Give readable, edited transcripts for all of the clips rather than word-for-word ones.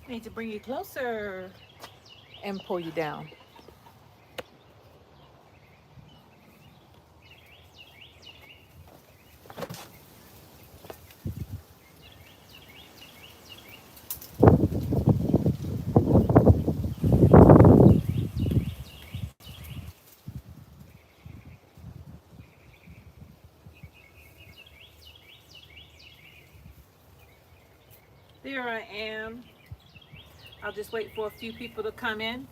I need to bring you closer and pull you down. There I am. I'll just wait for a few people to come in.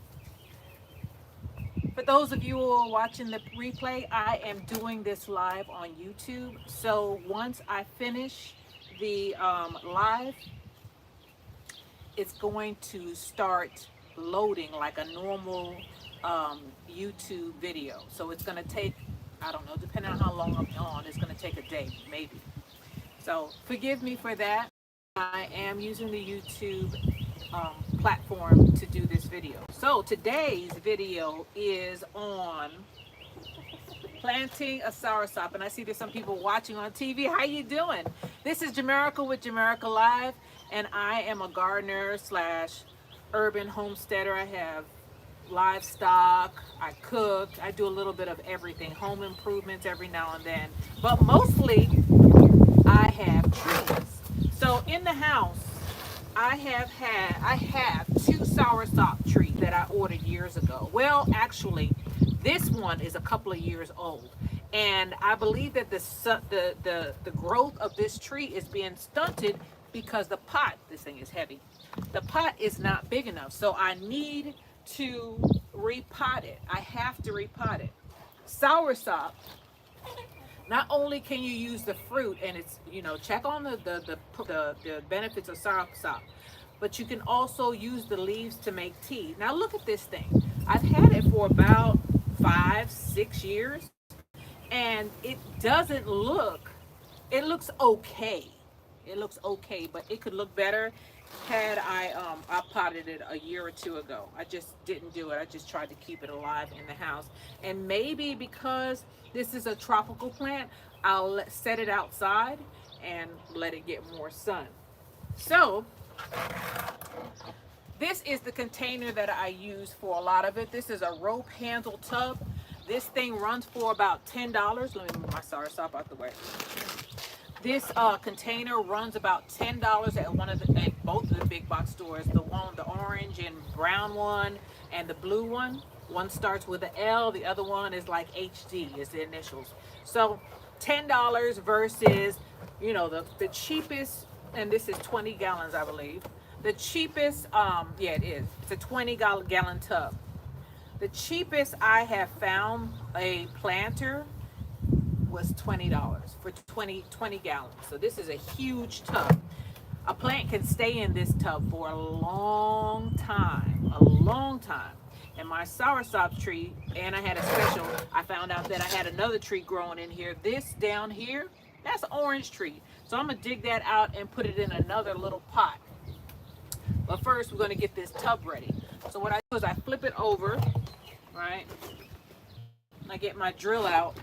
For those of you who are watching the replay, I am doing this live on YouTube. So once I finish the live, it's going to start loading like a normal YouTube video. So it's going to take, I don't know, depending on how long I'm on, it's going to take a day, maybe. So forgive me for that. I am using the YouTube platform to do this video. So today's video is on planting a SourSop, and I see there's some people watching on TV. How you doing? This is Jamerica with Jamerica Live, and I am a gardener slash urban homesteader. I have livestock, I cook, I do a little bit of everything, home improvements every now and then, but mostly I have trees. So in the house, I have two SourSop trees that I ordered years ago. Well, actually, this one is a couple of years old, and I believe that the growth of this tree is being stunted because the pot, this thing is heavy, the pot is not big enough. So I need to repot it. I have to repot it. SourSop, not only can you use the fruit, and it's, you know, check on the benefits of SourSop, but you can also use the leaves to make tea. Now look at this thing. I've had it for about 5-6 years, and it doesn't look, it looks okay. It looks okay, but it could look better had I potted it a year or two ago. I just didn't do it. I just tried to keep it alive in the house. And maybe because this is a tropical plant, I'll set it outside and let it get more sun. So this is the container that I use for a lot of it. This is a rope handle tub. This thing runs for about $10. Let me move my SourSop out the way. This container runs about $10 at both of the big box stores. The orange and brown one, and the blue one. One starts with an L. The other one is like HD, is the initials. So $10 versus, you know, the cheapest, and this is 20 gallons, I believe. The cheapest, yeah, it is. It's a 20-gallon tub. The cheapest I have found a planter was $20 for 20 gallons. So this is a huge tub. A plant can stay in this tub for a long time, And my SourSop tree, and I had a special, I found out that I had another tree growing in here. This down here, that's an orange tree. So I'm gonna dig that out and put it in another little pot. But first we're gonna get this tub ready. So what I do is I flip it over, right? I get my drill out.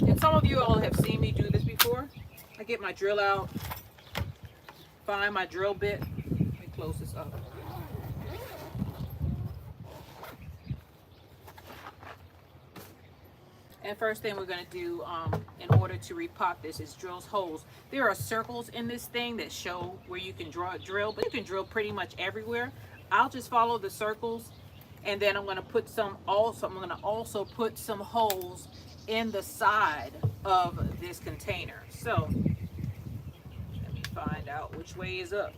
And some of you all have seen me do this before. I get my drill out, find my drill bit. Let me close this up. And first thing we're going to do in order to repot this is drill holes. There are circles in this thing that show where you can drill, but you can drill pretty much everywhere. I'll just follow the circles, and then I'm going to put some also put some holes in the side of this container. So let me find out which way is up.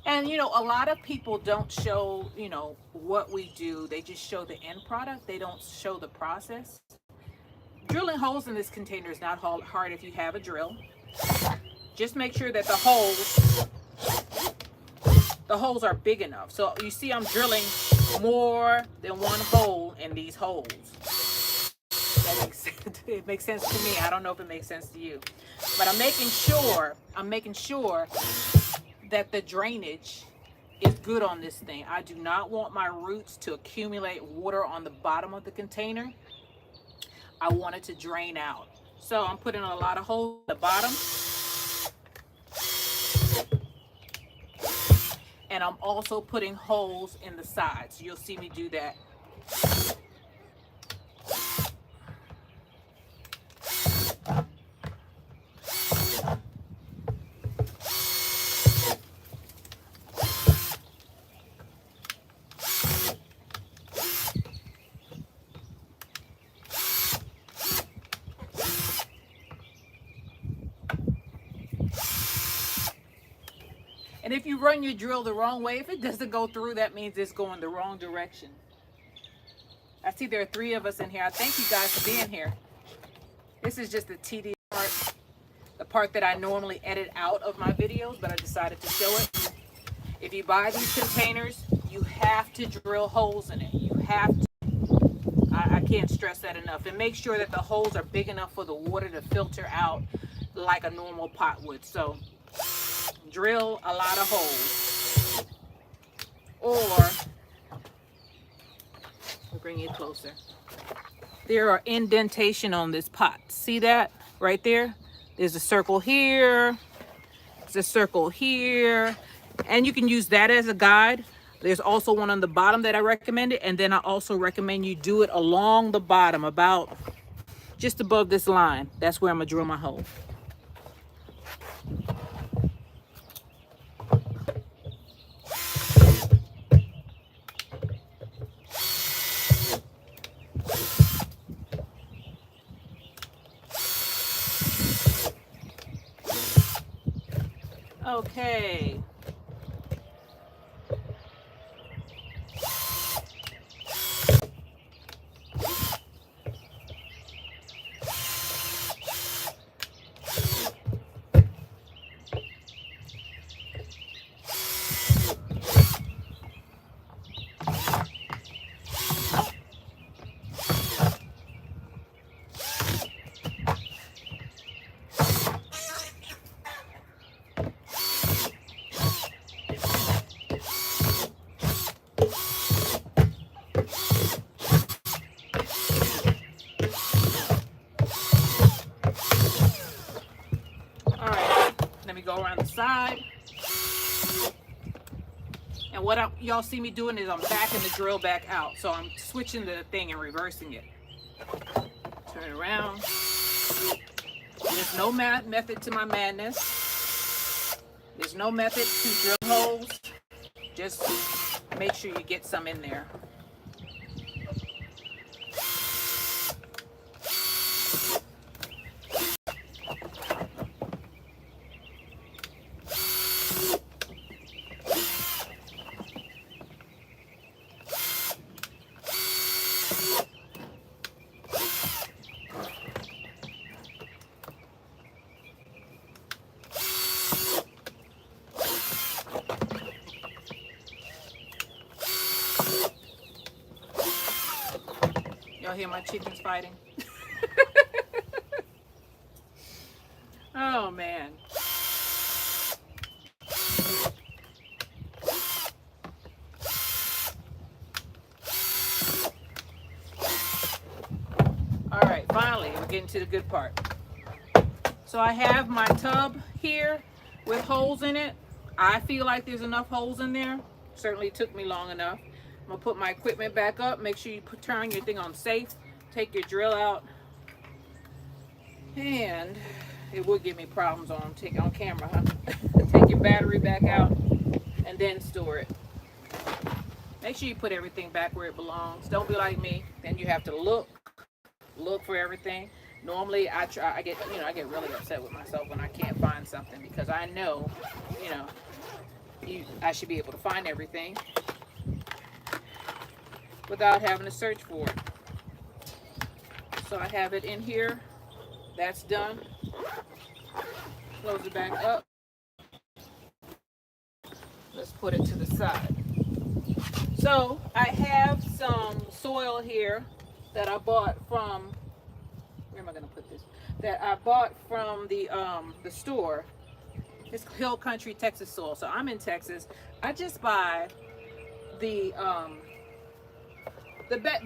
And you know, a lot of people don't show, you know, what we do. They just show the end product. They don't show the process. Drilling holes in this container is not hard if you have a drill. Just make sure that the holes are big enough. So you see I'm drilling more than one hole in these holes. That makes sense. It makes sense to me. I don't know if it makes sense to you. But I'm making sure that the drainage is good on this thing. I do not want my roots to accumulate water on the bottom of the container. I want it to drain out. So I'm putting a lot of holes at the bottom. And I'm also putting holes in the sides. You'll see me do that. And if you run your drill the wrong way, if it doesn't go through, that means it's going the wrong direction. I see there are 3 of us in here. I thank you guys for being here. This is just the tedious part, the part that I normally edit out of my videos, but I decided to show it. If you buy these containers, you have to drill holes in it. You have to. I can't stress that enough. And make sure that the holes are big enough for the water to filter out like a normal pot would. So drill a lot of holes. Or, I'll bring you closer. There are indentation on this pot. See that right there? There's a circle here. There's a circle here. And you can use that as a guide. There's also one on the bottom that I recommended. And then I also recommend you do it along the bottom, about just above this line. That's where I'm gonna drill my hole. Okay. Go around the side. And what y'all see me doing is I'm backing the drill back out. So I'm switching the thing and reversing it. Turn it around. There's no method to my madness. There's no method to drill holes. Just make sure you get some in there. Y'all hear my chickens fighting? Oh man. All right, finally, we're getting to the good part. So I have my tub here with holes in it. I feel like there's enough holes in there. Certainly took me long enough. I'm gonna put my equipment back up. Make sure you turn your thing on safe. Take your drill out. And it would give me problems on camera, huh? Take your battery back out and then store it. Make sure you put everything back where it belongs. Don't be like me. Then you have to look for everything. Normally I get really upset with myself when I can't find something, because I know, I should be able to find everything without having to search for it. So I have it in here. That's done. Close it back up. Let's put it to the side. So I have some soil here that I bought from where am I gonna put this? That I bought from the store. It's Hill Country Texas soil. So I'm in Texas. I just buy the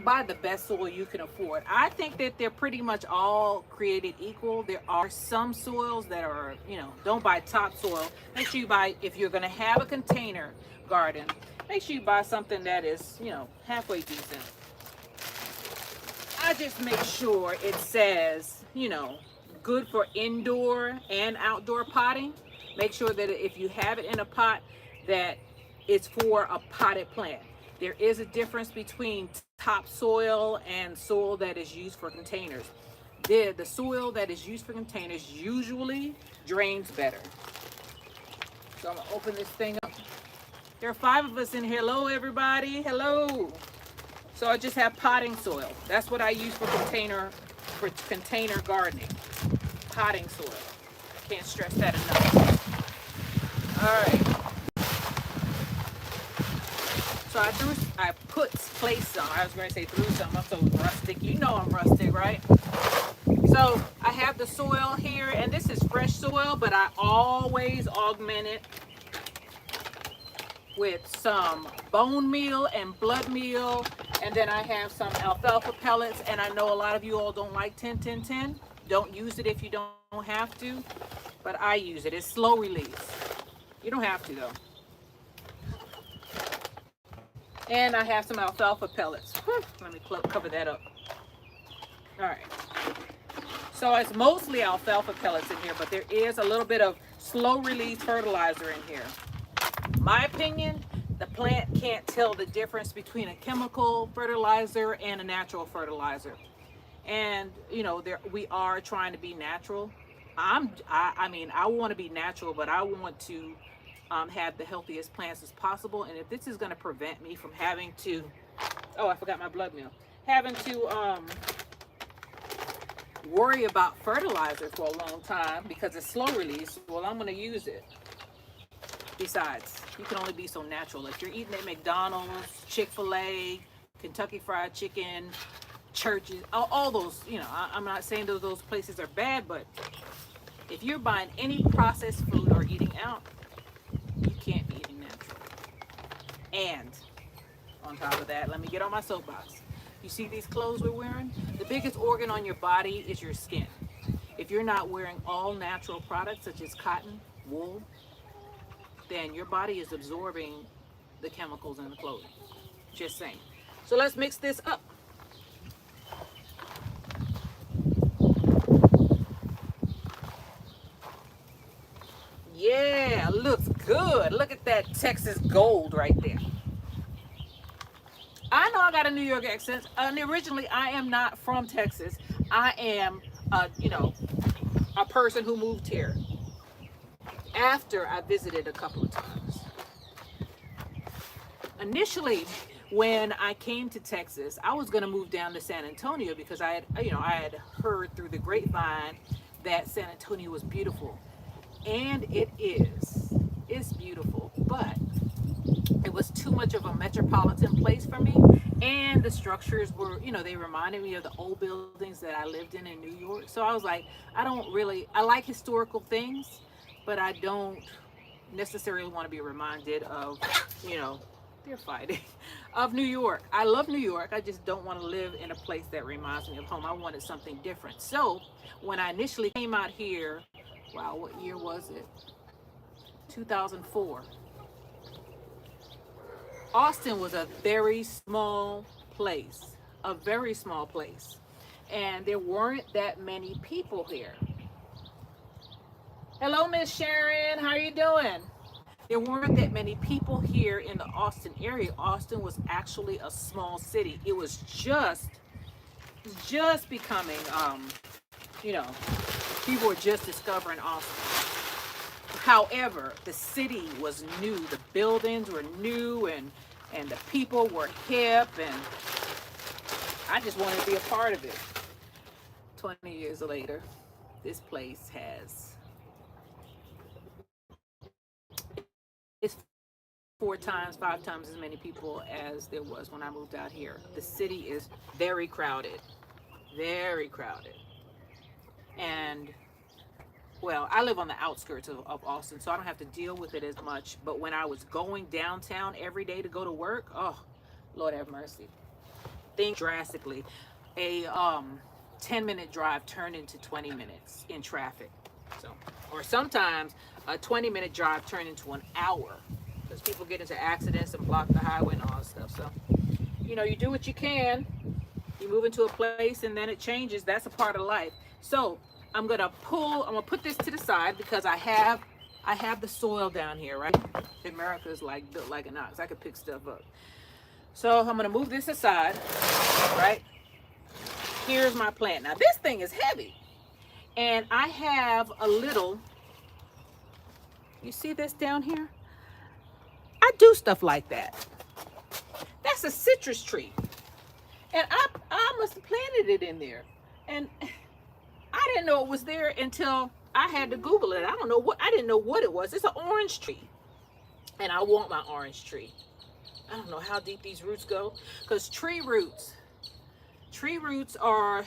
buy the best soil you can afford. I think that they're pretty much all created equal. There are some soils that are, you know, don't buy topsoil. Make sure you buy, if you're going to have a container garden, make sure you buy something that is, you know, halfway decent. I just make sure it says, you know, good for indoor and outdoor potting. Make sure that if you have it in a pot, that it's for a potted plant. There is a difference between topsoil and soil that is used for containers. The soil that is used for containers usually drains better. So I'm gonna open this thing up. There are 5 of us in here. Hello, everybody. Hello. So I just have potting soil. That's what I use for container gardening. Potting soil. Can't stress that enough. All right. So I put place some. I was going to say threw some. I'm so rustic. You know I'm rustic, right? So I have the soil here, and this is fresh soil, but I always augment it with some bone meal and blood meal, and then I have some alfalfa pellets. And I know a lot of you all don't like 10-10-10. Don't use it if you don't have to, but I use it. It's slow release. You don't have to though. And I have some alfalfa pellets. Let me cover that up. All right. So it's mostly alfalfa pellets in here, but there is a little bit of slow release fertilizer in here. My opinion, the plant can't tell the difference between a chemical fertilizer and a natural fertilizer. And you know, we are trying to be natural. I mean, I want to be natural, but I want to have the healthiest plants as possible. And if this is going to prevent me from having to, oh, I forgot my blood meal, having to worry about fertilizer for a long time because it's slow release, well, I'm going to use it. Besides, you can only be so natural. If you're eating at McDonald's, Chick-fil-A, Kentucky Fried Chicken, churches, all those, you know, I'm not saying those places are bad, but if you're buying any processed food or eating out, you can't be eating natural. And on top of that, let me get on my soapbox. You see these clothes we're wearing? The biggest organ on your body is your skin. If you're not wearing all natural products such as cotton, wool, then your body is absorbing the chemicals in the clothing. Just saying. So let's mix this up. Yeah, looks good. Look at that Texas gold right there. I know I got a New York accent, and originally I am not from Texas. I am, you know, a person who moved here after I visited a couple of times. Initially, when I came to Texas, I was going to move down to San Antonio because I had heard through the grapevine that San Antonio was beautiful. And it is. It's beautiful, but it was too much of a metropolitan place for me. And the structures were, you know, they reminded me of the old buildings that I lived in New York. So I was like, I like historical things, but I don't necessarily want to be reminded of, you know, they're fighting, of New York. I love New York. I just don't want to live in a place that reminds me of home. I wanted something different. So when I initially came out here, wow, what year was it? 2004. Austin was a very small place, and there weren't that many people here. Hello, Miss Sharon, how are you doing? There weren't that many people here in the Austin area. Austin was actually a small city. It was just becoming, you know, people were just discovering Austin. However, the city was new. The buildings were new, and the people were hip, and I just wanted to be a part of it. 20 years later, this place it's 4 times, 5 times as many people as there was when I moved out here. The city is very crowded, very crowded. And well, I live on the outskirts of Austin, so I don't have to deal with it as much. But when I was going downtown every day to go to work, oh, Lord have mercy, things drastically. A 10-minute drive turned into 20 minutes in traffic. So, or sometimes a 20-minute drive turned into an hour because people get into accidents and block the highway and all that stuff. So, you know, you do what you can. You move into a place and then it changes. That's a part of life. So I'm gonna put this to the side because I have the soil down here, right? Jamerica is like built like an ox. I could pick stuff up. So I'm gonna move this aside, right? Here's my plant. Now this thing is heavy. And I have a little, you see this down here? I do stuff like that. That's a citrus tree. And I must have planted it in there. And I didn't know it was there until I had to Google it. I didn't know what it was. It's an orange tree. And I want my orange tree. I don't know how deep these roots go. Because tree roots are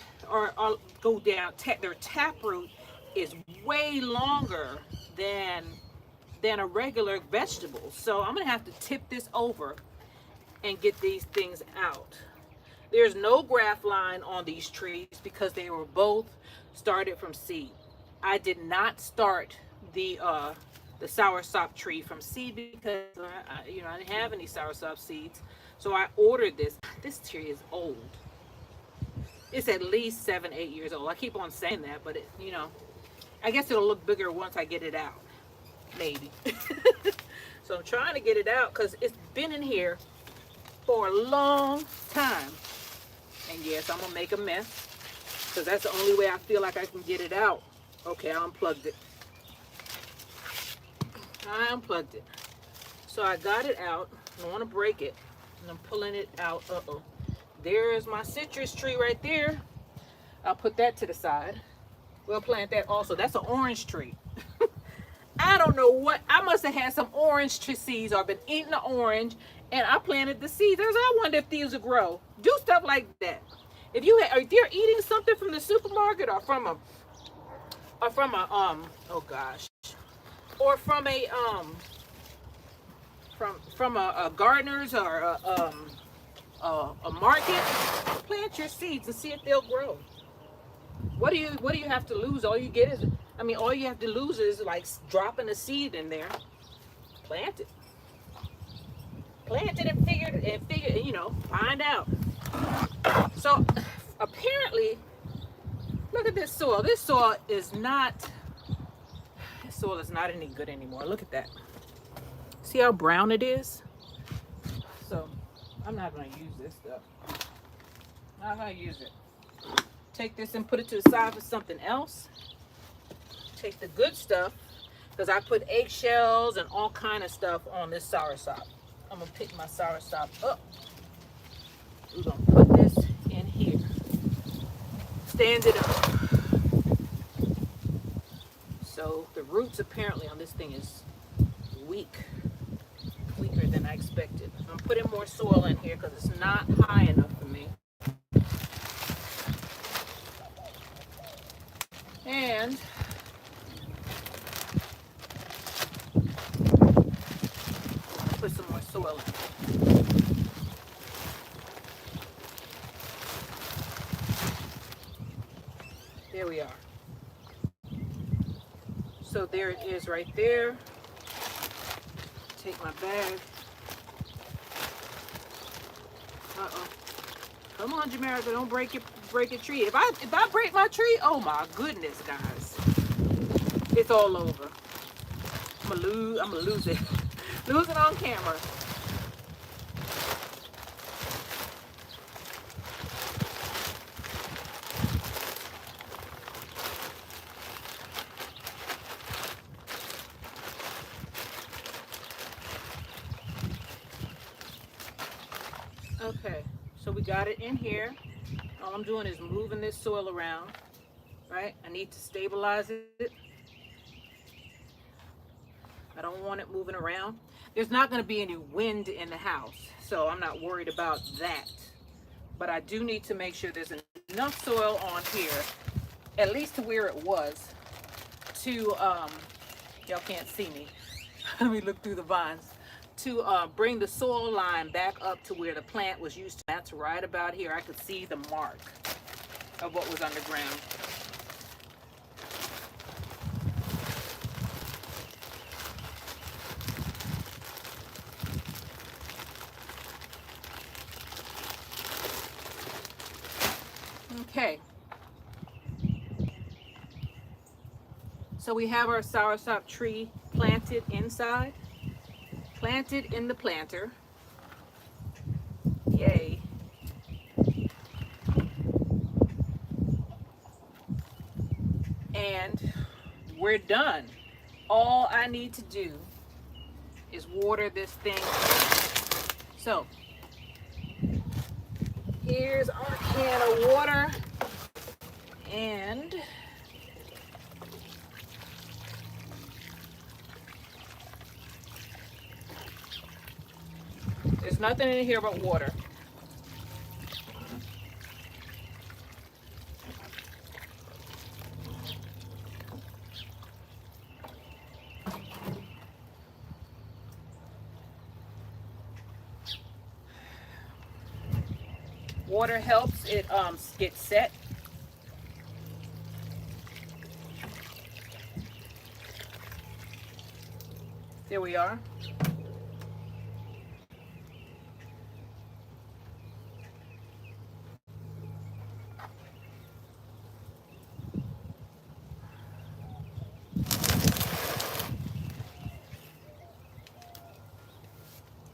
go down. Their tap root is way longer than a regular vegetable. So I'm gonna have to tip this over and get these things out. There's no graft line on these trees because they were both started from seed. I did not start the SourSop tree from seed because I didn't have any SourSop seeds. So I ordered this. This tree is old. It's at least 7-8 years old. I keep on saying that, but I guess it'll look bigger once I get it out. Maybe. So I'm trying to get it out because it's been in here for a long time. And yes, I'm gonna make a mess because that's the only way I feel like I can get it out. Okay, I unplugged it. So I got it out. I don't want to break it. And I'm pulling it out. Uh-oh. There's my citrus tree right there. I'll put that to the side. We'll plant that also. That's an orange tree. I don't know what. I must have had some orange tree seeds or been eating the orange and I planted the seeds. I wonder if these will grow. Do stuff like that. If you're eating something from the supermarket or from a gardener's or a market, plant your seeds and see if they'll grow. What do you have to lose? All you have to lose is like dropping a seed in there. Plant it and figure, find out. So apparently, look at this soil. This soil is not any good anymore. Look at that. See how brown it is? So I'm not going to use this stuff. I'm not going to use it. Take this and put it to the side for something else. Take the good stuff, because I put eggshells and all kind of stuff on this SourSop. I'm going to pick my SourSop up. We're going to put this in here. Stand it up. So the roots apparently on this thing is weaker than I expected. I'm putting more soil in here because it's not high enough for me. And put some more soil in. There we are. So there it is right there. Take my bag. Uh-oh. Come on, Jamerica, don't break your tree. If I break my tree, oh my goodness, guys. It's all over. I'm gonna lose it. Lose it on camera. Okay, so we got it in here. All I'm doing is moving this soil around, right? I need to stabilize it. I don't want it moving around. There's not going to be any wind in the house, so I'm not worried about that. But I do need to make sure there's enough soil on here at least to where it was, to, y'all can't see me. Let me look through the vines. To bring the soil line back up to where the plant was used to. That's right about here. I could see the mark of what was underground. Okay. So we have our SourSop tree planted inside, planted in the planter. Yay. And we're done. All I need to do is water this thing. So here's our can of water, and there's nothing in here but water. Water helps it get set. There we are.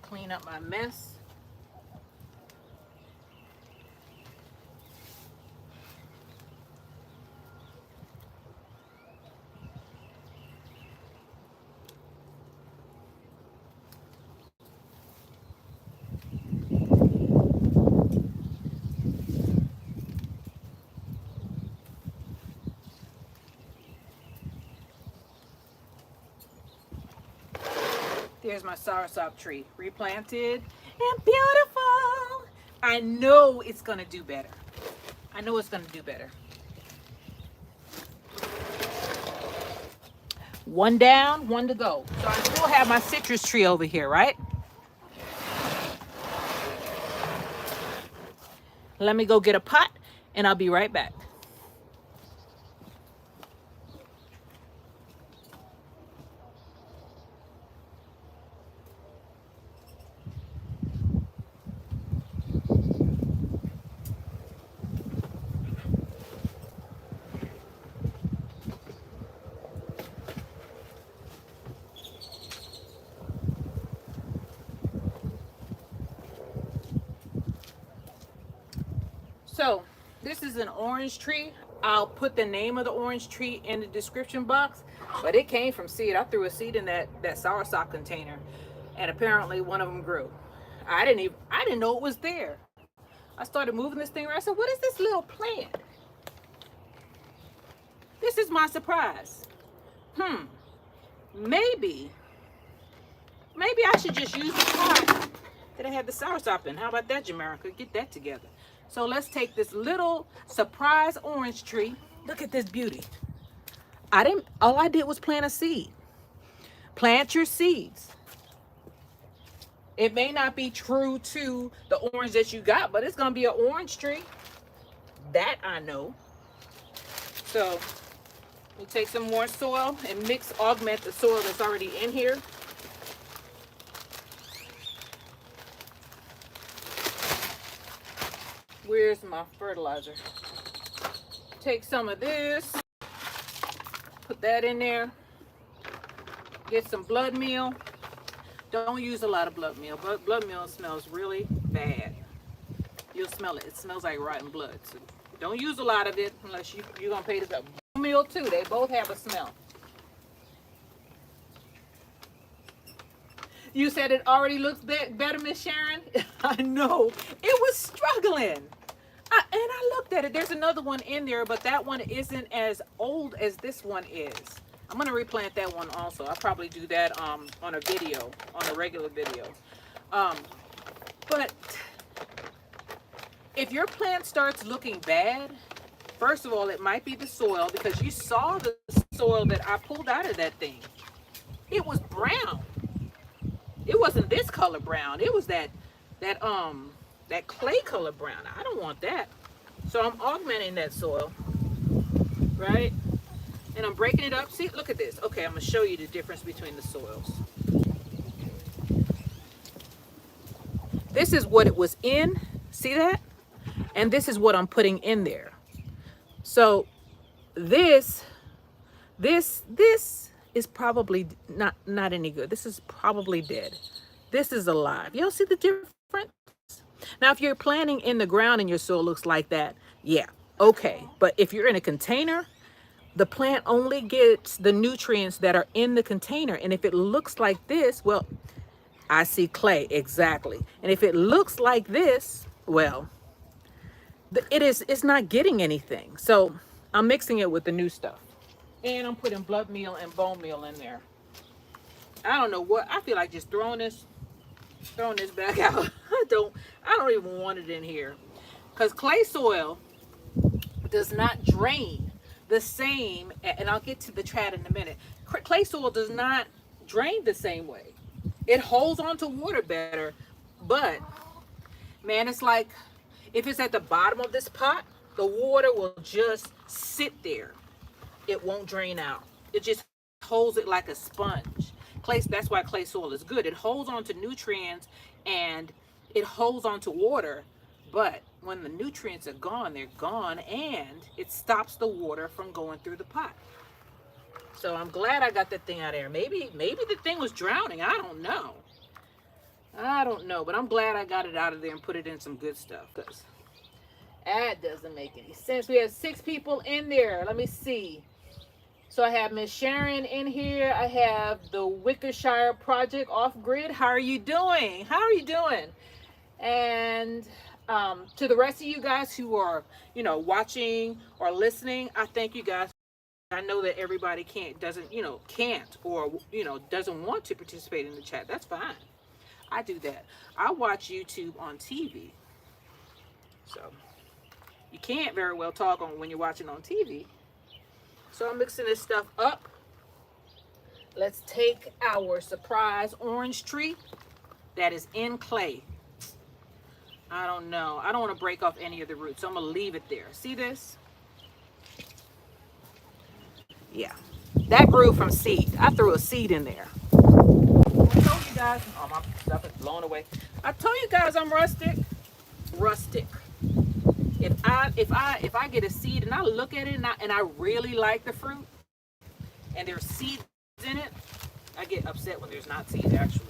Clean up my mess. There's my SourSop tree, replanted and beautiful. I know it's gonna do better. I know it's gonna do better. One down, one to go. So I still have my citrus tree over here, right? Let me go get a pot and I'll be right back. So this is an orange tree. I'll put the name of the orange tree in the description box, but it came from seed. I threw a seed in that SourSop container, and apparently one of them grew. I didn't know it was there. I started moving this thing around. I said, what is this little plant? This is my surprise. Maybe I should just use the pot that I had the SourSop in. How about that, Jamerica? Get that together. So let's take this little surprise orange tree. Look at this beauty. All I did was plant a seed. Plant your seeds. It may not be true to the orange that you got, but it's gonna be an orange tree. That I know. So we'll take some more soil and augment the soil that's already in here. Where's my fertilizer? Take some of this, put that in there. Get some blood meal. Don't use a lot of blood meal, but blood meal smells really bad. You'll smell it. It smells like rotten blood. So don't use a lot of it unless you're gonna pay this up. Blood meal too. They both have a smell. You said it already looks better, Miss Sharon? I know. It was struggling. And I looked at it. There's another one in there, but that one isn't as old as this one is. I'm going to replant that one also. I'll probably do that on a video, on a regular video. But if your plant starts looking bad, First of all, it might be the soil, because you saw the soil that I pulled out of that thing. It was brown. It wasn't this color brown. It was that clay color brown. I don't want that. So I'm augmenting that soil, right? And I'm breaking it up. See, look at this. Okay, I'm gonna show you the difference between the soils. This is what it was in. See that? And this is what I'm putting in there. So this is probably not any good. This is probably dead. This is alive. Y'all see the difference? Now, if you're planting in the ground and your soil looks like that, yeah, okay. But if you're in a container, the plant only gets the nutrients that are in the container. And if it looks like this, well, I see clay, exactly. And if it looks like this, well, it's not getting anything. So I'm mixing it with the new stuff. And I'm putting blood meal and bone meal in there. I don't know what, I feel like just throwing this back out. I don't even want it in here. Because clay soil does not drain the same, and I'll get to the chat in a minute. Clay soil does not drain the same way. It holds on to water better, but man, it's like if it's at the bottom of this pot, the water will just sit there. It won't drain out. It just holds it like a sponge. That's why clay soil is good. It holds on to nutrients and it holds on to water, but when the nutrients are gone, they're gone, and it stops the water from going through the pot. So I'm glad I got that thing out of there. Maybe the thing was drowning. I don't know, but I'm glad I got it out of there and put it in some good stuff, because that doesn't make any sense. We have 6 people in there. Let me see. So I have Miss Sharon in here. I have the Wickershire Project Off Grid. How are you doing? And to the rest of you guys who are, watching or listening, I thank you guys. I know that everybody doesn't want to participate in the chat. That's fine. I do that. I watch YouTube on TV. So you can't very well talk on when you're watching on TV. So I'm mixing this stuff up. Let's take our surprise orange tree that is in clay. I don't know. I don't want to break off any of the roots, so I'm going to leave it there. See this? Yeah. That grew from seed. I threw a seed in there. I told you guys. Oh, my stuff is blown away. I told you guys I'm rustic. If I get a seed and I look at it and I really like the fruit and there's seeds in it, I get upset when there's not seeds actually.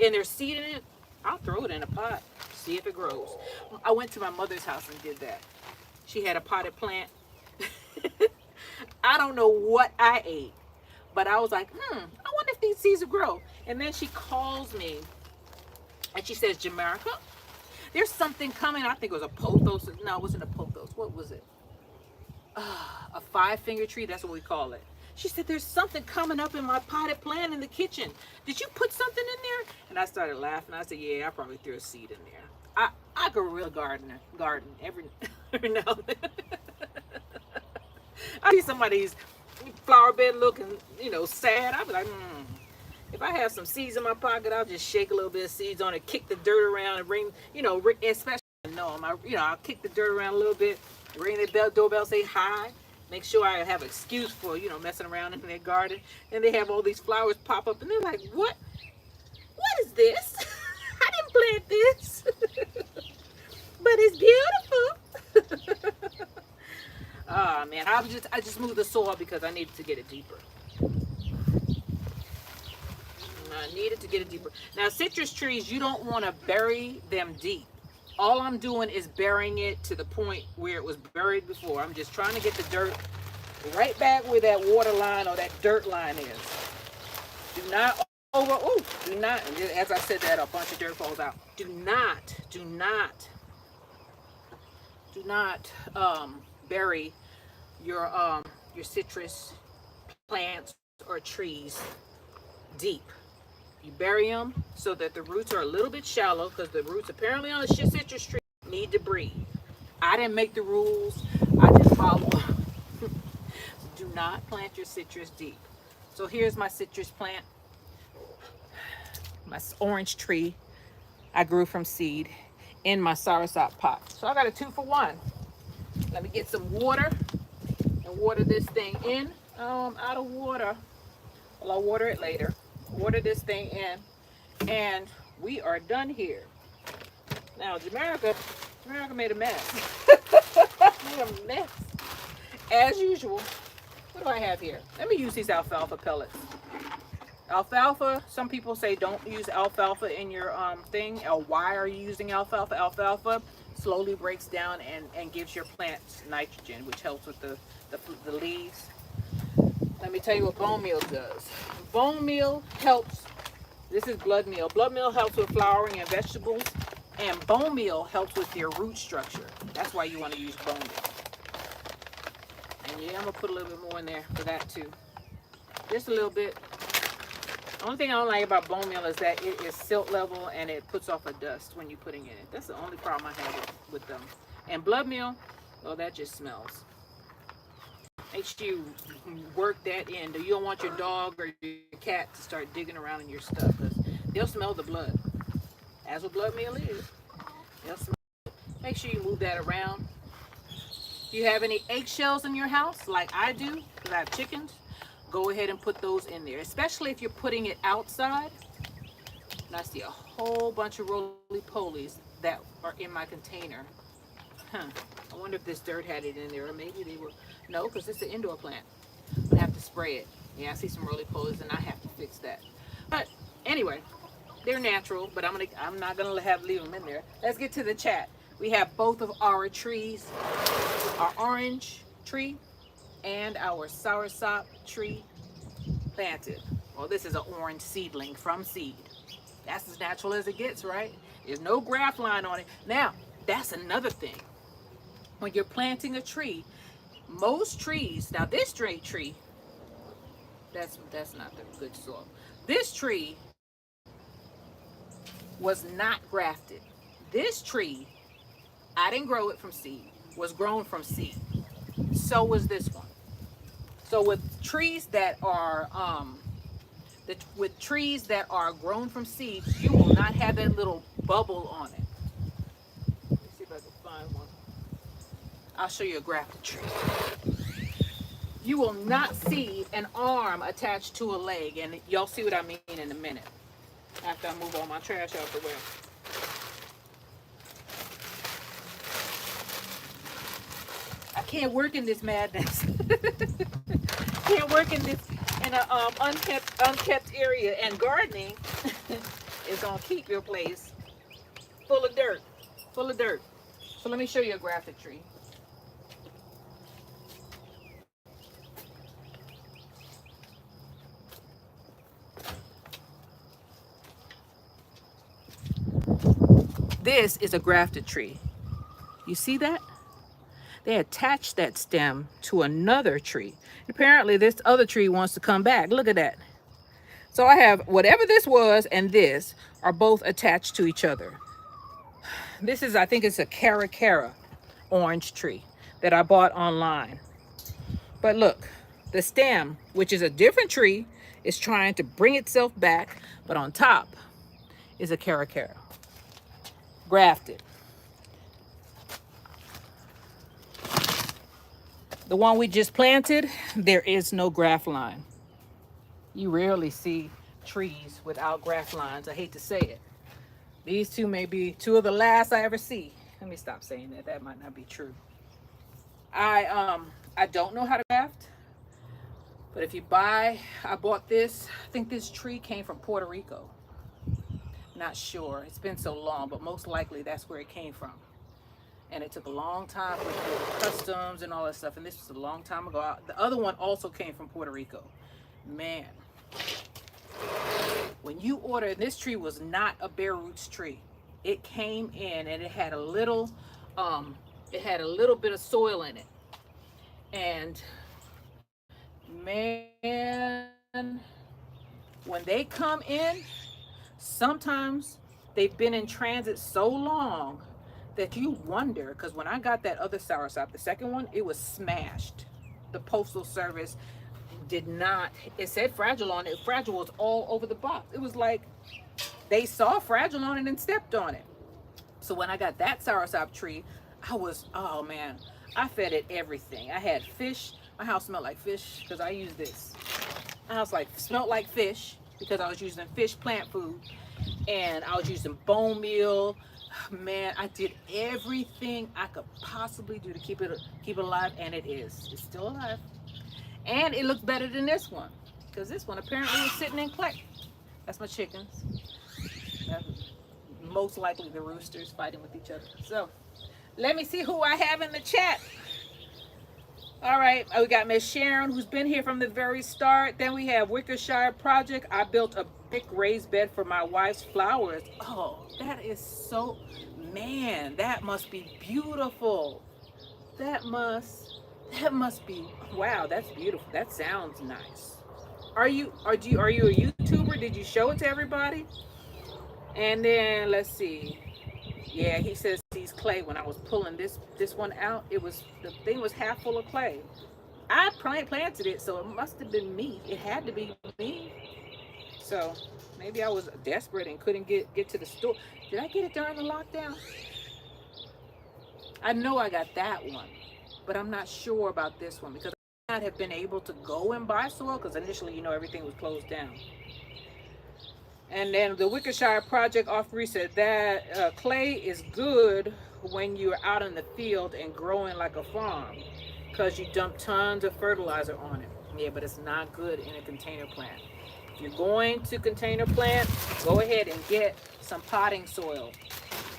And there's seed in it, I'll throw it in a pot, see if it grows. I went to my mother's house and did that. She had a potted plant. I don't know what I ate, but I was like, I wonder if these seeds will grow. And then she calls me and she says, Jamerica, there's something coming. I think it was a pothos. No, it wasn't a pothos. What was it? A 5-finger tree. That's what we call it. She said, there's something coming up in my potted plant in the kitchen. Did you put something in there? And I started laughing. I said, yeah, I probably threw a seed in there. I guerrilla garden every now and then. I see somebody's flower bed looking, sad. I'll be like, If I have some seeds in my pocket, I'll just shake a little bit of seeds on it, kick the dirt around, and ring, especially I'll kick the dirt around a little bit, ring the doorbell, say hi, make sure I have an excuse for, messing around in their garden. And they have all these flowers pop up, and they're like, what is this? I didn't plant this, but it's beautiful. Oh man, I just moved the soil because I needed to get it deeper. I needed to get it deeper. Now, citrus trees, you don't want to bury them deep. All I'm doing is burying it to the point where it was buried before. I'm just trying to get the dirt right back where that water line or that dirt line is. Do not as I said that, a bunch of dirt falls out. Do not bury your citrus plants or trees deep. You bury them so that the roots are a little bit shallow, because the roots apparently on a citrus tree need to breathe. I didn't make the rules. I just follow. Do not plant your citrus deep. So here's my citrus plant, my orange tree I grew from seed in my SourSop pot. So I got a 2-for-1. Let me get some water and water this thing in. I'm out of water. Well, I'll water it later. Water this thing in, and we are done here. Now, Jamerica made a mess. Made a mess. As usual. What do I have here? Let me use these alfalfa pellets. Alfalfa, some people say don't use alfalfa in your thing. Or why are you using alfalfa? Alfalfa slowly breaks down and gives your plants nitrogen, which helps with the leaves. Let me tell you what bone meal does. Bone meal helps. This is blood meal. Blood meal helps with flowering and vegetables, and bone meal helps with your root structure. That's why you want to use bone meal. And yeah, I'm gonna put a little bit more in there for that too. Just a little bit. The only thing I don't like about bone meal is that it is silt level and it puts off a dust when you're putting it in. That's the only problem I have with them. And blood meal, well, that just smells. Make sure you work that in. You don't want your dog or your cat to start digging around in your stuff, because they'll smell the blood. That's what blood meal is. They'll smell it. Make sure you move that around. If you have any eggshells in your house, like I do, because I have chickens, go ahead and put those in there, especially if you're putting it outside. And I see a whole bunch of roly-polies that are in my container. I wonder if this dirt had it in there, or maybe they were. No, because it's an indoor plant. I have to spray it. Yeah, I see some roly-polies, and I have to fix that. But anyway, they're natural, but I'm not gonna leave them in there. Let's get to the chat. We have both of our trees, our orange tree and our SourSop tree planted. Well, this is an orange seedling from seed. That's as natural as it gets, right? There's no graft line on it. Now, that's another thing. When you're planting a tree, most trees, now this straight tree, that's not the good soil. This tree was not grafted. This tree, I didn't grow it from seed, was grown from seed. So was this one. So with trees that are grown from seeds, you will not have that little bubble on it. Let me see if I can find one. I'll show you a grafted tree. You will not see an arm attached to a leg, and y'all see what I mean in a minute, after I move all my trash out the way. I can't work in this madness. Can't work in an unkept area, and gardening is gonna keep your place full of dirt. So let me show you a grafted tree. This is a grafted tree. You see that? They attached that stem to another tree. Apparently this other tree wants to come back. Look at that. So I have whatever this was and this are both attached to each other. This is, I think it's a Cara orange tree that I bought online. But look, the stem, which is a different tree, is trying to bring itself back, but on top is a Cara grafted. The one we just planted, there is no graft line. You rarely see trees without graft lines. I hate to say it. These two may be two of the last I ever see. Let me stop saying that. That might not be true. I don't know how to graft, but if you buy, I bought this. I think this tree came from Puerto Rico. Not sure. It's been so long, but most likely that's where it came from. And it took a long time with the customs and all that stuff. And this was a long time ago. The other one also came from Puerto Rico. Man, when you order, this tree was not a bare roots tree. It came in and it had a little bit of soil in it. And man, when they come in, sometimes they've been in transit so long that you wonder, because when I got that other SourSop, the second one, it was smashed. The postal service did not, it said fragile on it. Fragile was all over the box. It was like they saw fragile on it and stepped on it. So when I got that SourSop tree, I was, oh man, I fed it everything. I had fish. My house smelled like fish because I used this. My house smelled like fish because I was using fish plant food, and I was using bone meal. Man, I did everything I could possibly do to keep it alive, and it is. It's still alive. And it looks better than this one, because this one apparently was sitting in clay. That's my chickens. That's most likely the roosters fighting with each other. So let me see who I have in the chat. All right, we got Miss Sharon, who's been here from the very start. Then we have Wickershire Project. I built a big raised bed for my wife's flowers. Oh, that is so, man, that must be beautiful. That must be, wow, that's beautiful. That sounds nice. Are you a YouTuber? Did you show it to everybody? And then let's see. Yeah, he says he's clay. When I was pulling this one out, the thing was half full of clay. I planted it, so it must have been me. It had to be me. So maybe I was desperate and couldn't get to the store. Did I get it during the lockdown? I know I got that one, but I'm not sure about this one because I might not have been able to go and buy soil because initially, everything was closed down. And then the Wickershire Project off-grid said that clay is good when you're out in the field and growing like a farm because you dump tons of fertilizer on it. Yeah, but it's not good in a container plant. If you're going to container plant, go ahead and get some potting soil.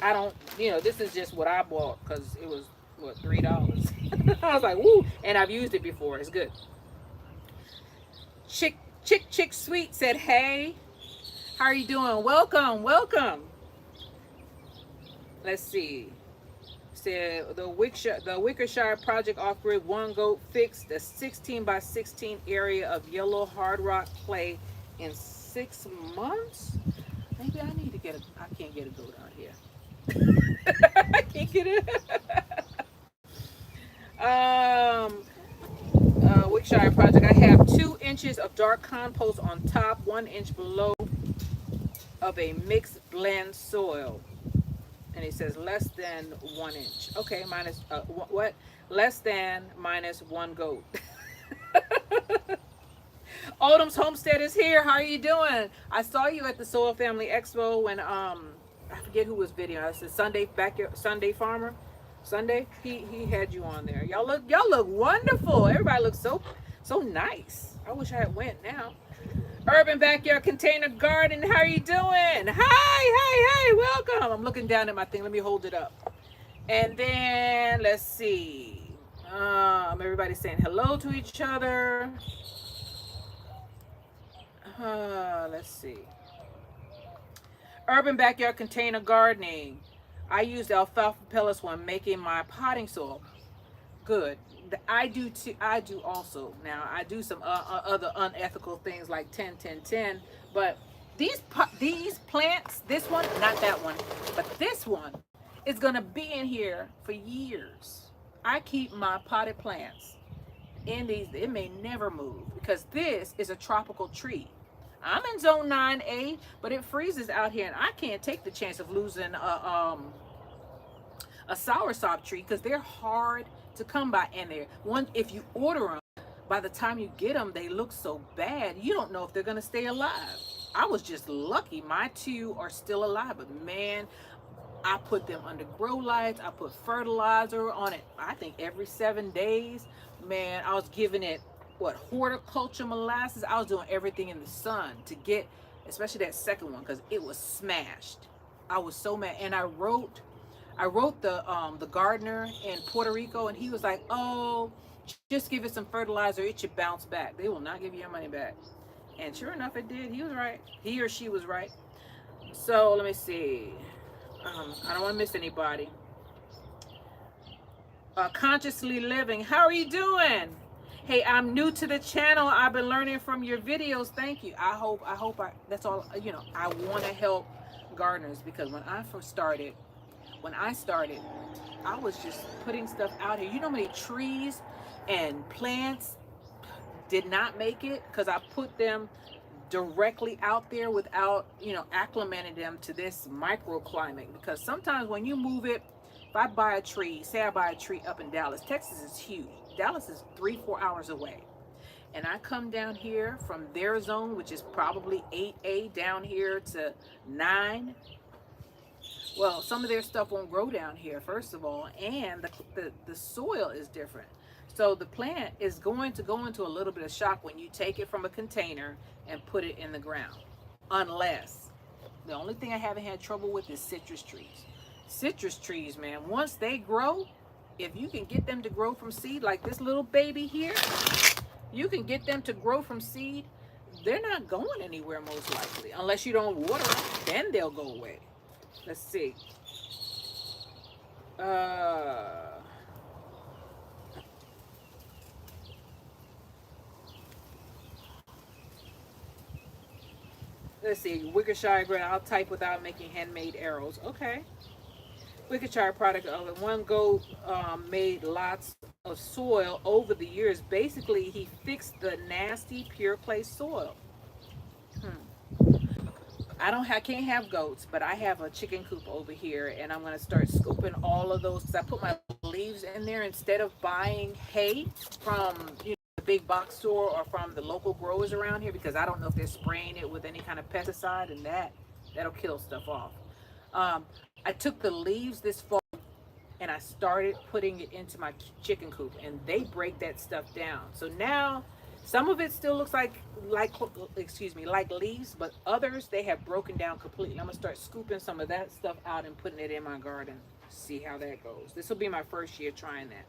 I don't, this is just what I bought because it was, what, $3. I was like, woo, and I've used it before. It's good. Chick Sweet said, hey. How are you doing? Welcome. Let's see. Said the Wickershire Project off-grid one goat fixed a 16 by 16 area of yellow hard rock clay in 6 months. Maybe I need to get I can't get a goat out here. I can't get it. Wickershire Project. I have 2 inches of dark compost on top, 1 inch below of a mixed blend soil, and it says less than 1 inch. Okay, minus what? Less than minus 1 goat. Odom's Homestead is here. How are you doing? I saw you at the Soil Family Expo when I forget who was videoing. I said Sunday Farmer. Sunday, he had you on there. Y'all look wonderful. Everybody looks so nice. I wish I had went now. Urban Backyard Container Garden, how are you doing? Hi, welcome. I'm looking down at my thing. Let me hold it up. And then, let's see. Everybody's saying hello to each other. Let's see. Urban Backyard Container Gardening. I used alfalfa pellets when making my potting soil. Good. I do too. I do also. Now I do some other unethical things like 10-10-10, but these plants, this one, not that one, but this one is gonna be in here for years. I keep my potted plants in these. It may never move because this is a tropical tree. I'm in zone 9A, but it freezes out here, and I can't take the chance of losing a SourSop tree because they're hard to come by, and if you order them, by the time you get them, they look so bad you don't know if they're gonna stay alive. I was just lucky my 2 are still alive, but man, I put them under grow lights. I put fertilizer on it, I think every 7 days. Man, I was giving it horticulture molasses. I was doing everything in the sun to get, especially that second one, because it was smashed. I was so mad, and I wrote the gardener in Puerto Rico, and he was like, oh, just give it some fertilizer, it should bounce back. They will not give you your money back. And sure enough, it did. He was right. He or she was right. So let me see. I don't want to miss anybody. Consciously Living, how are you doing? Hey, I'm new to the channel. I've been learning from your videos. Thank you. I hope that's all. I want to help gardeners, because when I first started, when I started, I was just putting stuff out here. You know how many trees and plants did not make it because I put them directly out there without, acclimating them to this microclimate. Because sometimes when you move it, if I buy a tree, say I buy a tree up in Dallas, Texas is huge. Dallas is 3-4 hours away. And I come down here from their zone, which is probably 8A down here to 9. Well, some of their stuff won't grow down here, first of all, and the soil is different. So the plant is going to go into a little bit of shock when you take it from a container and put it in the ground. Unless, the only thing I haven't had trouble with is citrus trees. Citrus trees, man, once they grow, if you can get them to grow from seed, like this little baby here, you can get them to grow from seed, they're not going anywhere most likely. Unless you don't water them, then they'll go away. Let's see. Let's see. Wickershire grass. I'll type without making handmade arrows. Okay. Wickershire product of one goat made lots of soil over the years. Basically, he fixed the nasty pure clay soil. I can't have goats, but I have a chicken coop over here, and I'm gonna start scooping all of those because I put my leaves in there instead of buying hay from the big box store or from the local growers around here, because I don't know if they're spraying it with any kind of pesticide, and that'll kill stuff off. I took the leaves this fall and I started putting it into my chicken coop, and they break that stuff down. So now some of it still looks like leaves, but others they have broken down completely. I'm gonna start scooping some of that stuff out and putting it in my garden. See how that goes. This will be my first year trying that.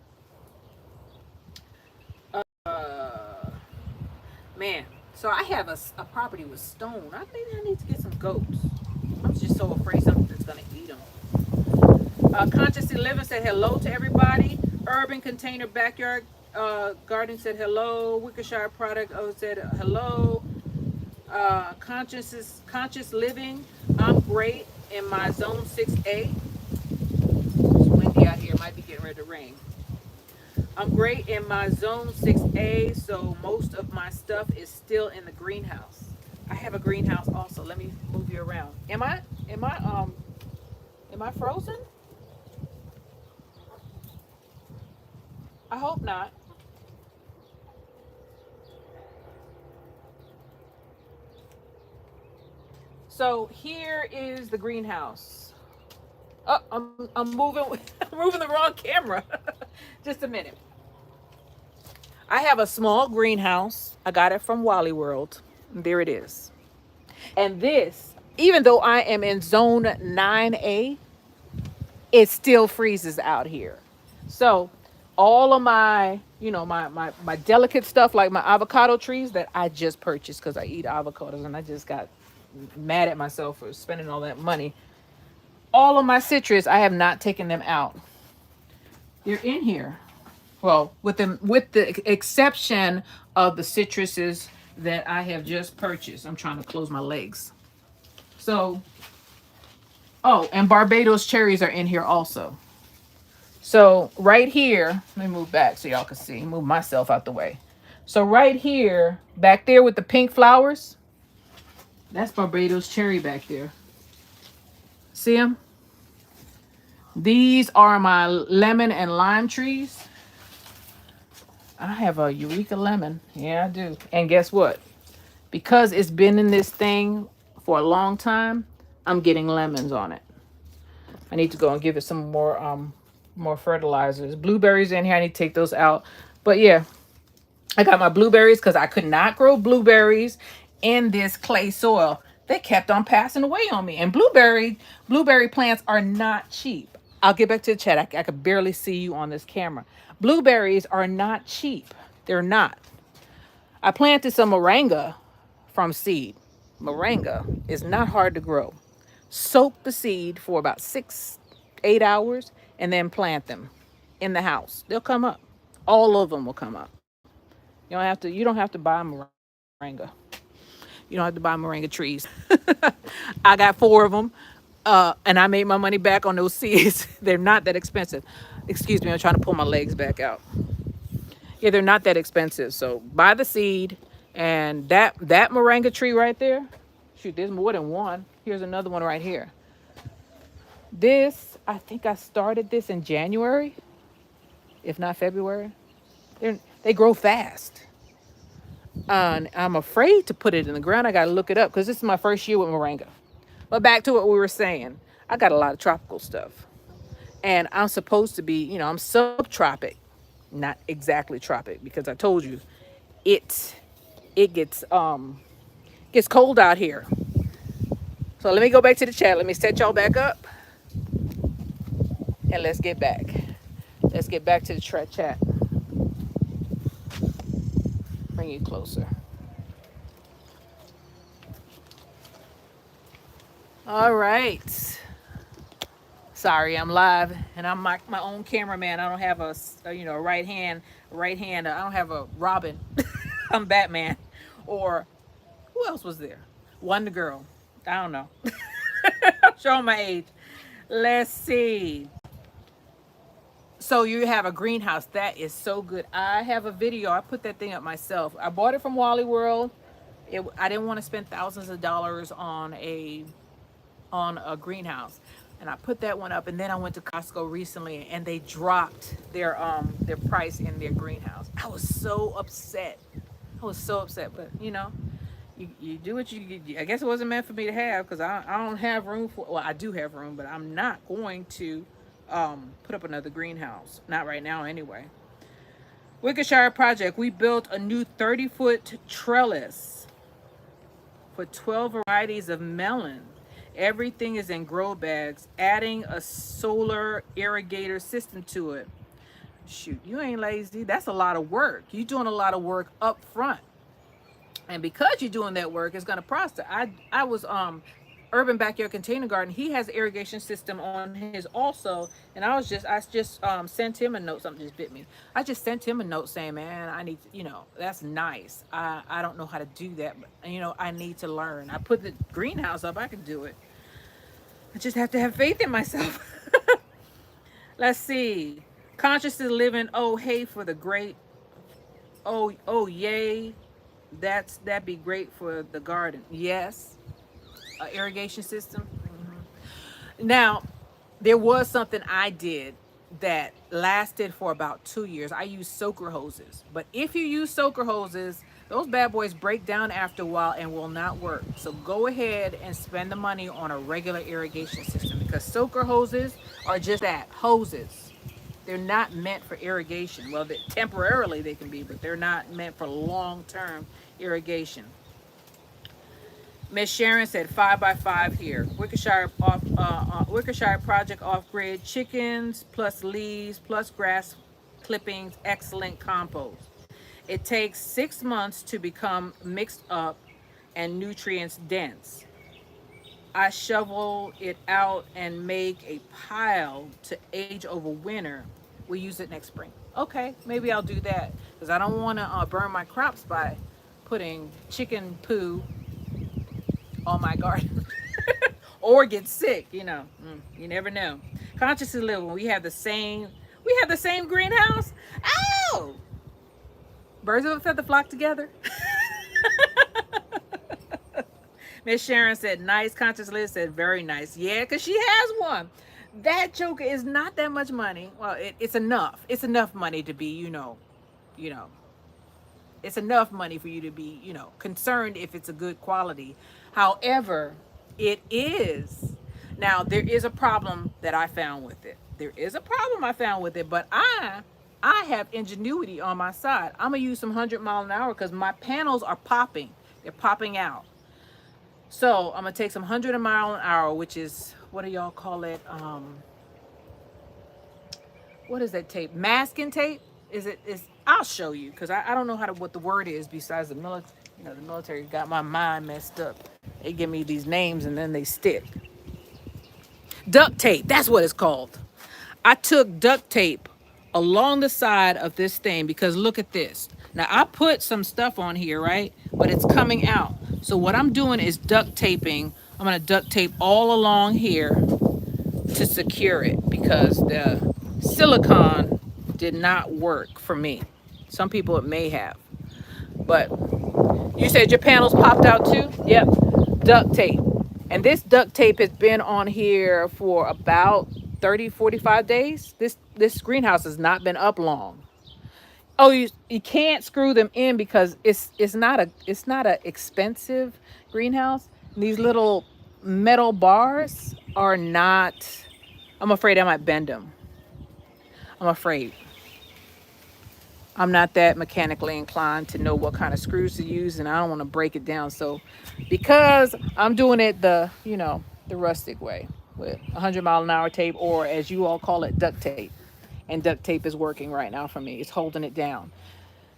Man, so I have a property with stone. Maybe I need to get some goats. I'm just so afraid something's gonna eat them. Consciously Living said hello to everybody. Urban Container Backyard Garden said hello. Wickershire Product said hello. Conscious Living. I'm great in my zone 6A. It's windy out here. Might be getting ready to rain. I'm great in my zone 6A, so most of my stuff is still in the greenhouse. I have a greenhouse also. Let me move you around. Am I frozen? I hope not. So here is the greenhouse. Oh, I'm moving. I'm moving the wrong camera. Just a minute. I have a small greenhouse. I got it from Wally World. There it is. And this, even though I am in zone 9A, it still freezes out here. So all of my, my delicate stuff, like my avocado trees that I just purchased because I eat avocados, and I just got mad at myself for spending all that money. All of my citrus, I have not taken them out. They're in here. Well, with the exception of the citruses that I have just purchased. I'm trying to close my legs. So, and Barbados cherries are in here also. So right here, let me move back so y'all can see. Move myself out the way. So right here, back there with the pink flowers, that's Barbados cherry back there. See them? These are my lemon and lime trees. I have a Eureka lemon. Yeah, I do. And guess what? Because it's been in this thing for a long time, I'm getting lemons on it. I need to go and give it some more fertilizers. Blueberries in here. I need to take those out. But yeah, I got my blueberries because I could not grow blueberries in this clay soil. They kept on passing away on me. And blueberry plants are not cheap. I'll get back to the chat. I could barely see you on this camera. Blueberries are not cheap. They're not. I planted some moringa from seed. Moringa is not hard to grow. Soak the seed for about 6-8 hours and then plant them in the house. They'll come up. All of them will come up. You don't have to buy moringa. You don't have to buy moringa trees. I got 4 of them. And I made my money back on those seeds. They're not that expensive. Excuse me, I'm trying to pull my legs back out. Yeah, they're not that expensive. So buy the seed, and that moringa tree right there. Shoot, there's more than one. Here's another one right here. This, I think I started this in January, if not February. They grow fast. And I'm afraid to put it in the ground. I got to look it up because this is my first year with moringa. But back to what we were saying. I got a lot of tropical stuff. And I'm supposed to be, I'm subtropic, not exactly tropic, because I told you it gets cold out here. So let me go back to the chat. Let me set y'all back up, and let's get back. Let's get back to the chat. Bring you closer. All right. Sorry, I'm live, and I'm my own cameraman. I don't have a right hand. I don't have a Robin. I'm Batman. Or who else was there? Wonder Girl. I don't know. I'm showing my age. Let's see. So you have a greenhouse. That is so good. I have a video. I put that thing up myself. I bought it from Wally World. I didn't want to spend thousands of dollars on a greenhouse, and I put that one up. And then I went to Costco recently, and they dropped their price in their greenhouse. I was so upset. But you do what you. I guess it wasn't meant for me to have, because I don't have room for. Well, I do have room, but I'm not going to put up another greenhouse. Not right now, anyway. Wickershire project. We built a new 30-foot trellis for 12 varieties of melon. Everything is in grow bags. Adding a solar irrigator system to it. Shoot, you ain't lazy. That's a lot of work. You're doing a lot of work up front. And because you're doing that work, it's going to prosper. I was Urban Backyard Container Garden. He has an irrigation system on his also, and I just sent him a note. Something just bit me. I just sent him a note saying, man, I need to, that's nice. I don't know how to do that, but I need to learn. I put the greenhouse up. I can do it. I just have to have faith in myself. Let's see. Consciously living. Oh, hey, for the great. Oh, yay. That'd be great for the garden. Yes. Irrigation system. Now, there was something I did that lasted for about 2 years. I used soaker hoses. But if you use soaker hoses, those bad boys break down after a while and will not work. So go ahead and spend the money on a regular irrigation system, because soaker hoses are just that, hoses. They're not meant for irrigation. Well, temporarily they can be, but they're not meant for long-term irrigation. Miss Sharon said 5x5 here. Wickershire project off grid. Chickens plus leaves plus grass clippings. Excellent compost. It takes 6 months to become mixed up and nutrients dense. I shovel it out and make a pile to age over winter. We use it next spring. Okay, maybe I'll do that, because I don't want to burn my crops by putting chicken poo on my garden or get sick. You never know. Consciously living. We have the same greenhouse. Oh, birds of a feather flock together. Miss Sharon said nice. Conscious Liz said very nice. Yeah, because she has one. That joker is not that much money. Well, it's enough. It's enough money to be, it's enough money for you to be, concerned if it's a good quality. However, it is. Now, there is a problem that I found with it. But I have ingenuity on my side. I'm going to use some 100 mile an hour, because my panels are popping. They're popping out. So I'm going to take some 100 mile an hour, which is, what do y'all call it? What is that tape? Masking tape? I'll show you, because I don't know what the word is besides the military. The military got my mind messed up. They give me these names and then they stick. Duct tape, that's what it's called. I took duct tape along the side of this thing, because look at this. Now, I put some stuff on here, right? But it's coming out. So what I'm doing is duct taping I'm going to duct tape all along here to secure it because the silicone did not work for me. Some people it may have. But you said your panels popped out too? Yep. Duct tape. And this duct tape has been on here for about 30, 45 days. This greenhouse has not been up long. Oh, you can't screw them in because it's not a expensive greenhouse. These little metal bars are not. I'm afraid I might bend them. I'm afraid. I'm not that mechanically inclined to know what kind of screws to use, and I don't want to break it down. So, because I'm doing it the rustic way with 100-mile-an-hour tape, or as you all call it, duct tape, and duct tape is working right now for me. It's holding it down.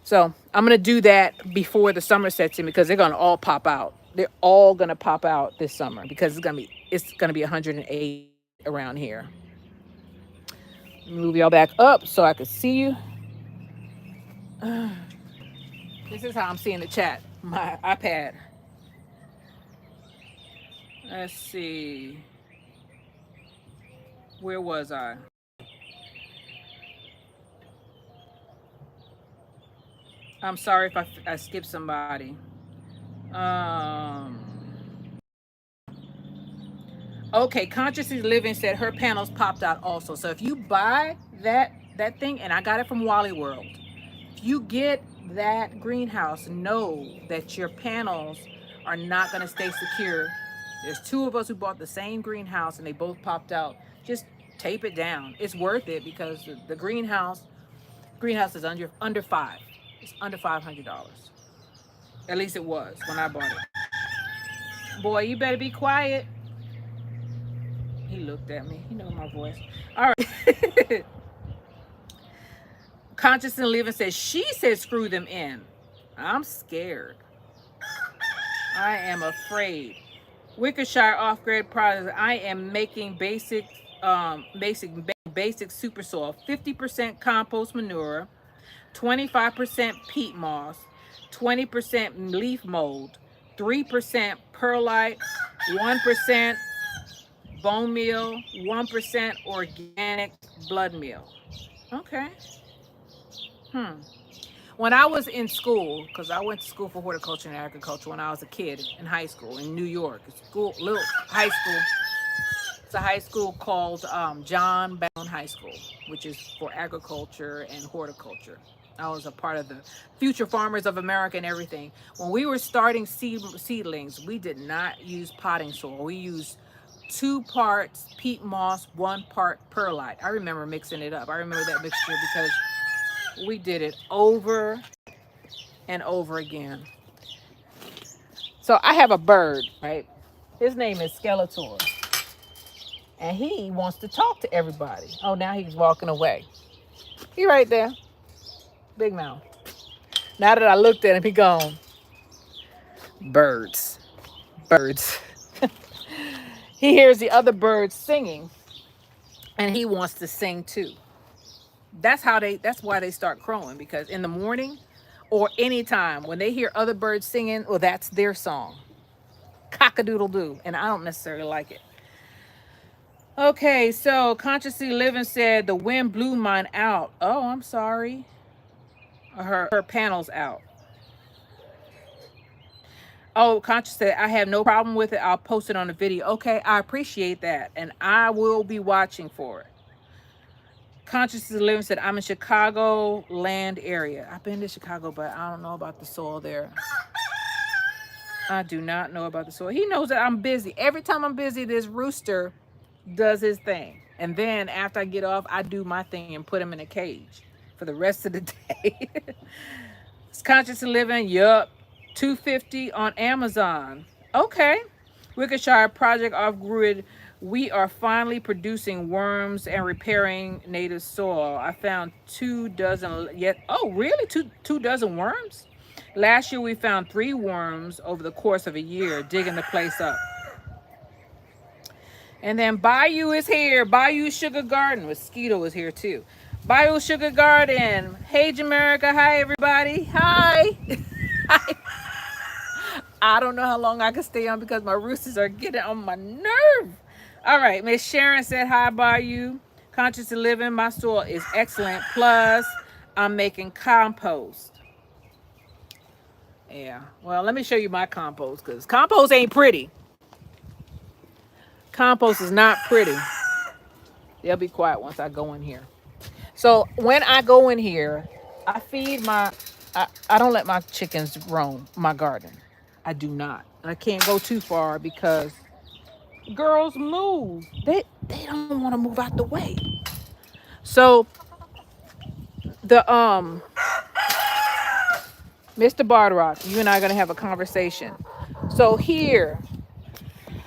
So I'm gonna do that before the summer sets in because they're gonna all pop out. They're all gonna pop out this summer because it's gonna be 108 around here. Move y'all back up so I can see you. This is how I'm seeing the chat. My iPad. Let's see. Where was I? I'm sorry if I skipped somebody. Um. Okay, Consciously Living said her panels popped out also. So if you buy that thing, and I got it from Wally World, if you get that greenhouse, know that your panels are not going to stay secure. There's two of us who bought the same greenhouse and they both popped out. Just tape it down. It's worth it because the greenhouse is under five. It's under $500. At least it was when I bought it. Boy, you better be quiet. He looked at me. He knows my voice. All right. Conscious and Living says she said screw them in. I'm scared. I am afraid. Wickershire off-grid products. I am making basic super soil. 50% compost manure, 25% peat moss, 20% leaf mold, 3% perlite, 1% bone meal, 1% organic blood meal. Okay. When I was in school, because I went to school for horticulture and agriculture when I was a kid in high school in New York, little high school. It's a high school called John Brown High School, which is for agriculture and horticulture. I was a part of the Future Farmers of America and everything. When we were starting seedlings, we did not use potting soil. We used 2 parts peat moss, 1 part perlite. I remember mixing it up. I remember that mixture because we did it over and over again. So I have a bird, right? His name is Skeletor. And he wants to talk to everybody. Oh, now he's walking away. He right there. Big mouth. Now that I looked at him, he gone. Birds. Birds. He hears the other birds singing. And he wants to sing too. That's why they start crowing, because in the morning or anytime when they hear other birds singing, well, that's their song. Cock-a-doodle-doo. And I don't necessarily like it. Okay, so Consciously Living said the wind blew mine out. Oh, I'm sorry. Her panel's out. Oh, Conscious said, I have no problem with it. I'll post it on the video. Okay, I appreciate that. And I will be watching for it. Consciously Living said, I'm in Chicago land area. I've been to Chicago, but I don't know about the soil there. I do not know about the soil. He knows that I'm busy. Every time I'm busy, this rooster does his thing. And then after I get off, I do my thing and put him in a cage for the rest of the day. It's Consciously Living. Yup. $250 on Amazon. Okay. Wickershire Project Off-Grid. We are finally producing worms and repairing native soil. I found 2 dozen yet. Oh, really? Two dozen worms? Last year we found 3 worms over the course of a year digging the place up. And then Bayou is here. Bayou Sugar Garden. Mosquito is here too. Bayou Sugar Garden. Hey, Jamerica. Hi, everybody. Hi. Hi. I don't know how long I can stay on because my roosters are getting on my nerve. All right, Miss Sharon said, hi, by you. Conscious of living, my soil is excellent. Plus, I'm making compost. Yeah, well, let me show you my compost because compost ain't pretty. Compost is not pretty. They'll be quiet once I go in here. So when I go in here, I feed I don't let my chickens roam my garden. I do not. And I can't go too far because girls move. They don't want to move out the way. So the Mr. Bartrock, you and I are gonna have a conversation. So here,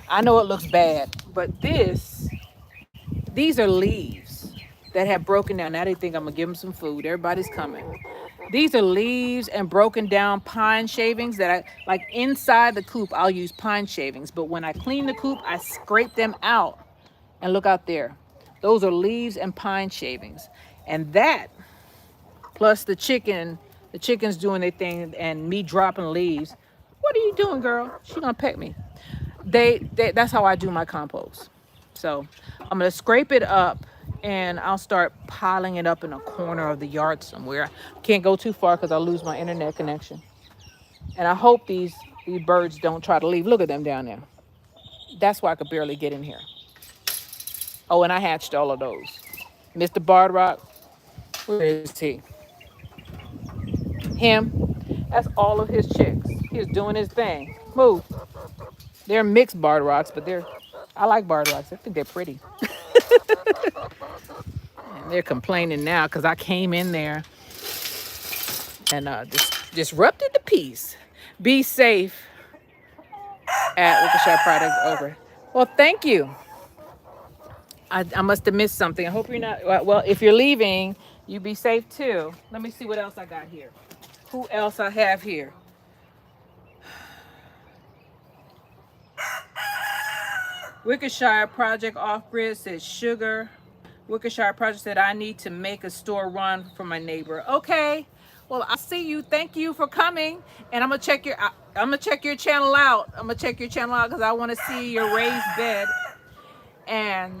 I know it looks bad, but these are leaves that have broken down. Now they think I'm gonna give them some food. Everybody's coming. These are leaves and broken down pine shavings that I like inside the coop. I'll use pine shavings, but when I clean the coop, I scrape them out. And look out there. Those are leaves and pine shavings. And that plus the chickens doing their thing and me dropping leaves. What are you doing, girl? She gonna peck me. That's how I do my compost. So I'm gonna scrape it up and I'll start piling it up in a corner of the yard somewhere. Can't go too far because I'll lose my internet connection. And I hope these birds don't try to leave. Look at them down there. That's why I could barely get in here. Oh, and I hatched all of those. Mr. Bardrock, where is he? Him. That's all of his chicks. He's doing his thing. Move. They're mixed Bardrocks, but I like Bardrocks. I think they're pretty. And they're complaining now because I came in there and disrupted the peace. Be safe at Ricochet Product Over. Well, thank you. I must have missed something. I hope you're not. Well, if you're leaving, you be safe too. Let me see what else I got here. Who else I have here? Wickershire Project Off Grid says sugar. Wickershire Project said I need to make a store run for my neighbor. Okay. Well, I see you. Thank you for coming. And I'm gonna check your channel out. I'm gonna check your channel out because I want to see your raised bed and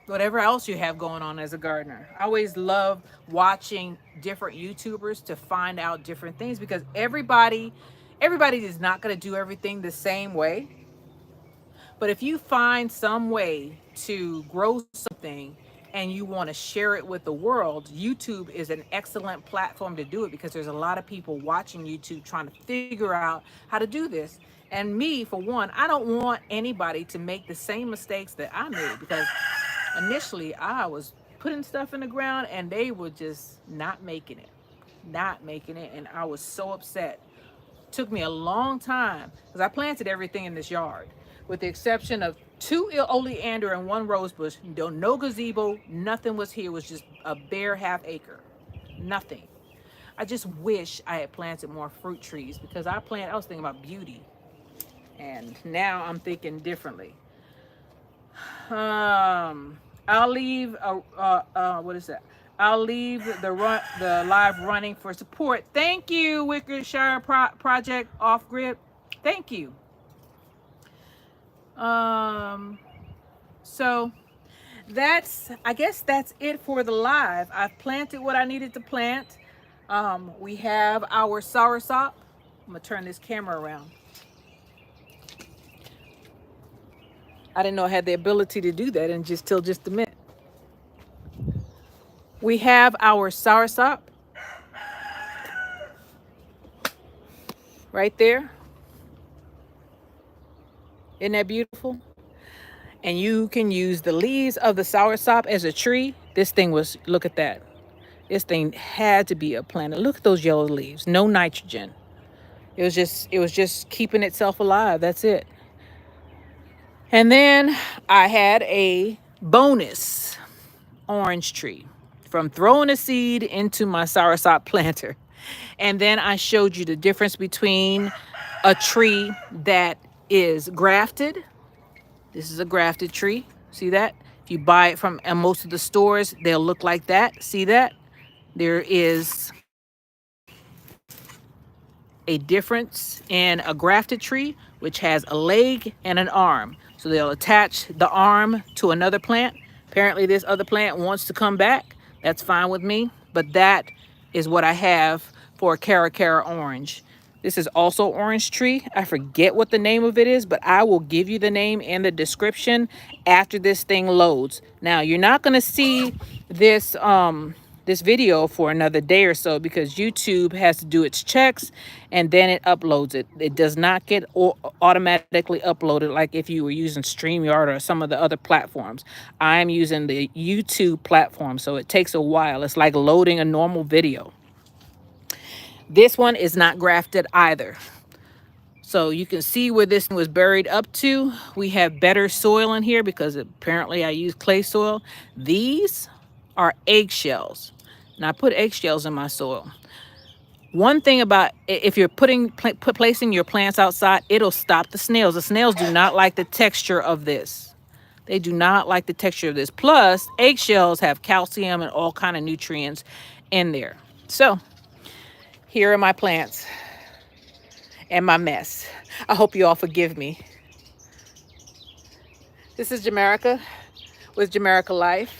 whatever else you have going on as a gardener. I always love watching different YouTubers to find out different things because everybody is not going to do everything the same way. But if you find some way to grow something and you want to share it with the world, YouTube is an excellent platform to do it because there's a lot of people watching YouTube trying to figure out how to do this. And me, for one, I don't want anybody to make the same mistakes that I made because initially I was putting stuff in the ground and they were just not making it, and I was so upset. It took me a long time because I planted everything in this yard with the exception of 2 oleander and 1 rose bush. No gazebo, nothing was here. It was just a bare half acre, nothing. I just wish I had planted more fruit trees because I was thinking about beauty, and now I'm thinking differently. I'll leave what is that? I'll leave the live running for support. Thank you, Wickershire Project Off Grid. Thank you. So I guess that's it for the live. I've planted what I needed to plant. We have our SourSop. I'm gonna turn this camera around. I didn't know I had the ability to do that in just a minute. We have our SourSop right there. Isn't that beautiful? And you can use the leaves of the SourSop as a tree. Look at that. This thing had to be a plant. Look at those yellow leaves. No nitrogen. It was just keeping itself alive. That's it. And then I had a bonus orange tree from throwing a seed into my SourSop planter. And then I showed you the difference between a tree that is grafted. This is a grafted tree. See that? If you buy it from most of the stores, they'll look like that. See that? There is a difference in a grafted tree, which has a leg and an arm. So they'll attach the arm to another plant. Apparently this other plant wants to come back. That's fine with me. But that is what I have for a Caracara orange. This is also orange tree. I forget what the name of it is, but I will give you the name and the description after this thing loads. Now, you're not going to see this this video for another day or so because YouTube has to do its checks and then it uploads it. It does not get automatically uploaded like if you were using StreamYard or some of the other platforms. I'm using the YouTube platform, so it takes a while. It's like loading a normal video. This one is not grafted either. So you can see where this was buried up to. We have better soil in here because apparently I use clay soil. These are eggshells. And I put eggshells in my soil. One thing about if you're placing your plants outside, it'll stop the snails. The snails do not like the texture of this. They do not like the texture of this. Plus, eggshells have calcium and all kind of nutrients in there. So here are my plants and my mess. I hope you all forgive me. This is Jamerica with Jamerica Life.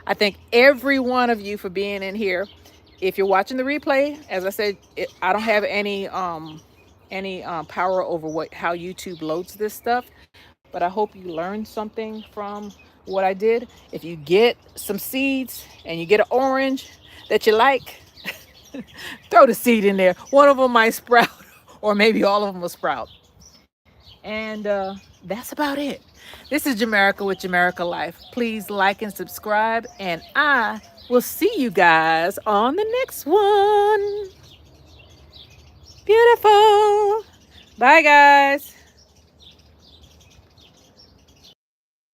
I thank every one of you for being in here. If you're watching the replay, as I said, I don't have any power over how YouTube loads this stuff, but I hope you learned something from what I did. If you get some seeds and you get an orange that you like, throw the seed in there. One of them might sprout, or maybe all of them will sprout. And that's about it. This is Jamerica with Jamerica Life. Please like and subscribe, and I will see you guys on the next one. Beautiful. Bye, guys.